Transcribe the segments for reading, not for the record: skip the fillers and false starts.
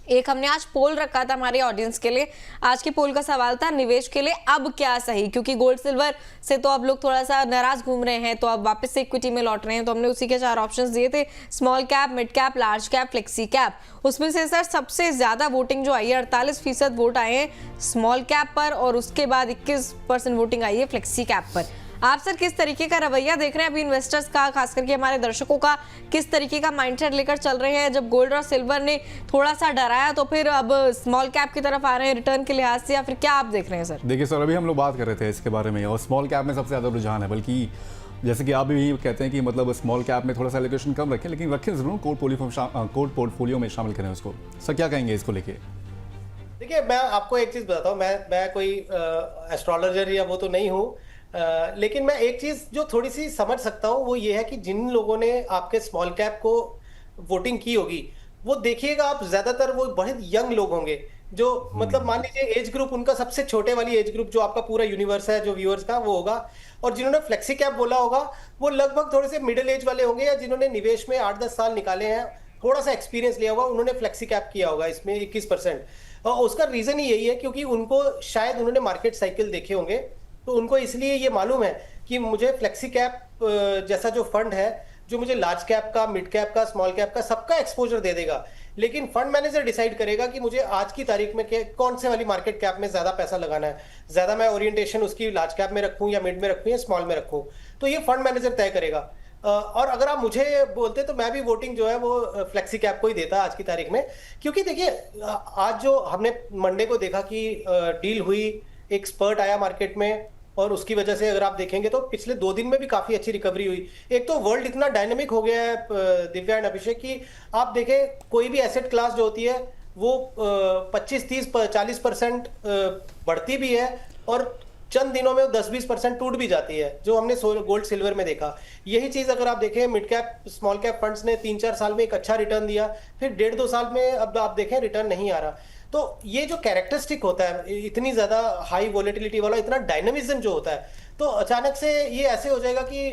एक हमने आज पोल रखा था हमारे ऑडियंस के लिए। आज के पोल का सवाल था निवेश के लिए अब क्या सही, क्योंकि गोल्ड सिल्वर से तो अब लोग थोड़ा सा नाराज घूम रहे हैं, तो अब वापस से इक्विटी में लौट रहे हैं। तो हमने उसी के 4 ऑप्शंस दिए थे, small cap, mid cap, large cap, flexi cap. उसमें से सर सबसे ज्यादा वोटिंग जो आई है, 48% वोट आए हैं स्मॉल कैप पर, और उसके बाद 21% वोटिंग आई है फ्लेक्सी कैप पर। आप सर किस तरीके का रवैया देख रहे हैं अभी इन्वेस्टर्स का, खास करके हमारे दर्शकों का, किस तरीके का माइंडसेट लेकर चल रहे हैं? जब गोल्ड और सिल्वर ने थोड़ा सा डराया तो फिर अब स्मॉल कैप की तरफ आ रहे हैं रिटर्न के लिहाज से, या फिर क्या आप देख रहे हैं सर? देखिए सर, अभी हम लोग बात कर रहे थे इसके बारे में, और स्मॉल कैप में सबसे ज़्यादा रुझान है, बल्कि जैसे कि आप भी कहते हैं कि मतलब स्मॉल कैप में थोड़ा सा एलोकेशन कम रखें, लेकिन रखें जरूर, कोल्ड पोर्टफोलियो में शामिल करें उसको। सर क्या कहेंगे इसको लेके? देखिए, मैं आपको एक चीज़ बताता हूँ, मैं कोई एस्ट्रोलॉजर या वो तो नहीं हूँ, लेकिन मैं एक चीज़ जो थोड़ी सी समझ सकता हूँ वो ये है कि जिन लोगों ने आपके स्मॉल कैप को वोटिंग की होगी, वो देखिएगा आप ज़्यादातर वो बहुत यंग लोग होंगे, जो मतलब मान लीजिए एज ग्रुप उनका सबसे छोटे वाली एज ग्रुप जो आपका पूरा यूनिवर्स है जो व्यूअर्स का वो होगा। और जिन्होंने फ्लेक्सी कैप बोला होगा वो लगभग थोड़े से मिडिल एज वाले होंगे, या जिन्होंने निवेश में 8-10 साल निकाले हैं, थोड़ा सा एक्सपीरियंस लिया होगा, उन्होंने फ्लेक्सी कैप किया होगा इसमें 21%। और उसका रीजन ही यही है क्योंकि उनको शायद उन्होंने मार्केट साइकिल देखे होंगे, तो उनको इसलिए ये मालूम है कि मुझे फ्लेक्सी कैप जैसा जो फंड है जो मुझे लार्ज कैप का, मिड कैप का, स्मॉल कैप का सबका एक्सपोजर दे देगा। लेकिन फंड मैनेजर डिसाइड करेगा कि मुझे आज की तारीख में कौन से वाली मार्केट कैप में ज्यादा पैसा लगाना है, ज्यादा मैं ओरिएंटेशन उसकी लार्ज कैप में रखूं या मिड में रखूं या स्मॉल में रखूं, तो ये फंड मैनेजर तय करेगा। और अगर आप मुझे बोलते तो मैं भी वोटिंग जो है वो फ्लेक्सी कैप को ही देता आज की तारीख में, क्योंकि देखिए आज जो हमने मंडे को देखा कि डील हुई, एक स्पर्ट आया मार्केट में, और उसकी वजह से अगर आप देखेंगे तो पिछले 2 दिन में भी काफी अच्छी रिकवरी हुई। एक तो वर्ल्ड इतना डायनेमिक हो गया है दिव्या एंड अभिषेक, की आप देखें कोई भी एसेट क्लास जो होती है वो 25-30-40% बढ़ती भी है, और चंद दिनों में 10-20% टूट भी जाती है, जो हमने गोल्ड सिल्वर में देखा। यही चीज अगर आप देखें mid cap small cap funds ने 3-4 साल में एक अच्छा रिटर्न दिया, फिर 1.5-2 साल में अब आप देखें रिटर्न नहीं आ रहा। तो ये जो कैरेक्टरिस्टिक होता है इतनी ज्यादा हाई वोलेटिलिटी वाला, इतना डायनामिज्म जो होता है, तो अचानक से ये ऐसे हो जाएगा कि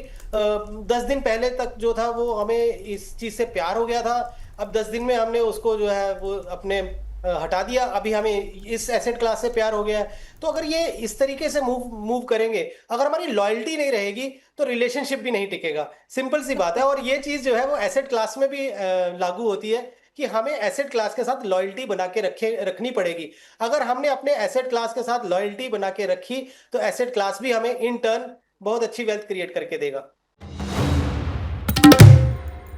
10 दिन पहले तक जो था वो हमें इस चीज से प्यार हो गया था, अब 10 दिन में हमने उसको जो है वो अपने हटा दिया, अभी हमें इस एसेट क्लास से प्यार हो गया है। तो अगर ये इस तरीके से मूव करेंगे, अगर हमारी लॉयल्टी नहीं रहेगी तो रिलेशनशिप भी नहीं टिकेगा, सिंपल सी बात है। और ये चीज जो है वो एसेट क्लास में भी लागू होती है कि हमें एसेट क्लास के साथ लॉयल्टी बना के रखनी पड़ेगी। अगर हमने अपने एसेट क्लास के साथ लॉयल्टी बना के रखी तो एसेट क्लास भी हमें इन टर्न बहुत अच्छी वेल्थ क्रिएट करके देगा।